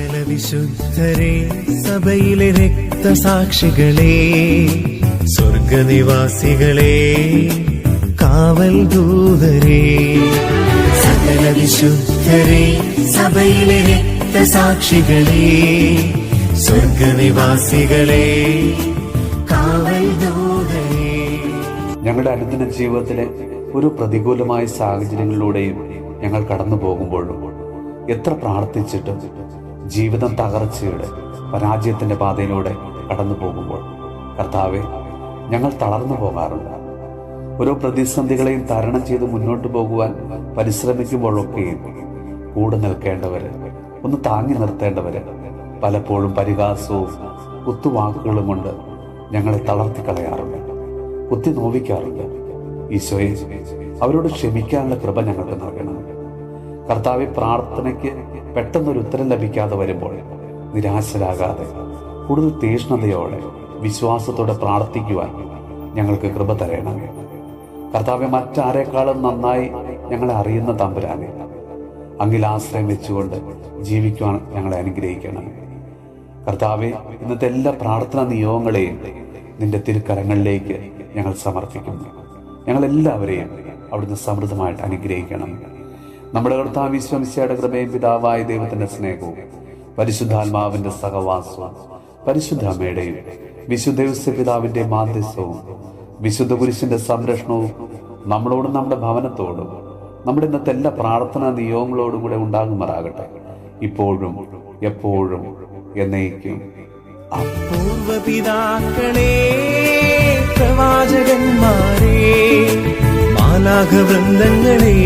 സകല വിശുദ്ധരെ, സഭയിലെ രക്തസാക്ഷികളെ, സ്വർഗനിവാസികളെ, കാവൽ ദൂതരെ. സകല വിശുദ്ധരെ, സഭയിലെ രക്തസാക്ഷികളെ, സ്വർഗനിവാസികളെ, കാവൽ ദൂതരെ. ഞങ്ങളുടെ അനുദിന ജീവിതത്തിലെ ഒരു പ്രതികൂലമായ സാഹചര്യങ്ങളിലൂടെയും ഞങ്ങൾ കടന്നു പോകുമ്പോഴും എത്ര പ്രാർത്ഥിച്ചിട്ടും ജീവിതം തകർച്ചയുടെ പരാജയത്തിന്റെ പാതയിലൂടെ കടന്നു പോകുമ്പോൾ കർത്താവെ, ഞങ്ങൾ തളർന്നു പോകാറുണ്ട്. ഓരോ പ്രതിസന്ധികളെയും തരണം ചെയ്ത് മുന്നോട്ട് പോകുവാൻ പരിശ്രമിക്കുമ്പോഴൊക്കെയും കൂടെ നിൽക്കേണ്ടവര്, ഒന്ന് താങ്ങി നിർത്തേണ്ടവര് പലപ്പോഴും പരിഹാസവും കുത്തുവാക്കുകളും കൊണ്ട് ഞങ്ങളെ തളർത്തി കളയാറുണ്ട്, കുത്തി നോവിക്കാറുണ്ട്. ഈശോയെ, അവരോട് ക്ഷമിക്കാനുള്ള കൃപ ഞങ്ങൾക്ക് നൽകണം. കർത്താവെ, പ്രാർത്ഥനയ്ക്ക് പെട്ടെന്നൊരു ഉത്തരം ലഭിക്കാതെ വരുമ്പോൾ നിരാശരാകാതെ കൂടുതൽ തീഷ്ണതയോടെ വിശ്വാസത്തോടെ പ്രാർത്ഥിക്കുവാൻ ഞങ്ങൾക്ക് കൃപ തരണമേ. കർത്താവെ, മറ്റാരേക്കാളും നന്നായി ഞങ്ങളെ അറിയുന്ന തമ്പുരാനെ, അങ്ങിൽ ആശ്രയം വെച്ചുകൊണ്ട് ജീവിക്കുവാൻ ഞങ്ങളെ അനുഗ്രഹിക്കണമേ. കർത്താവെ, ഇന്നത്തെ എല്ലാ പ്രാർത്ഥനാ നിയോഗങ്ങളെയും നിന്റെ തിരുക്കരങ്ങളിലേക്ക് ഞങ്ങൾ സമർപ്പിക്കുന്നു. ഞങ്ങളെല്ലാവരെയും അവിടുന്ന് സമൃദ്ധമായിട്ട് അനുഗ്രഹിക്കണം. നമ്മുടെ കർത്താവ് ഈശോ മിശിഹായുടെ കൃപയും പിതാവായ ദൈവത്തിന്റെ സ്നേഹവും പരിശുദ്ധാത്മാവിന്റെ സഹവാസവും പരിശുദ്ധ അമ്മയുടെയും വിശുദ്ധ യോസേപ്പ് പിതാവിന്റെ മാധ്യസ്ഥവും വിശുദ്ധ കുരിശിന്റെ സംരക്ഷണവും നമ്മളോടും നമ്മുടെ ഭവനത്തോടും നമ്മുടെ ഇന്നത്തെ എല്ലാ പ്രാർത്ഥനാ നിയോഗങ്ങളോടും കൂടെ ഉണ്ടാകുമാറാകട്ടെ, ഇപ്പോഴും എപ്പോഴും എന്നേക്കും. പൂർവപിതാക്കളെ, പ്രവാചകന്മാരെ, മാലാഖവൃന്ദങ്ങളെ,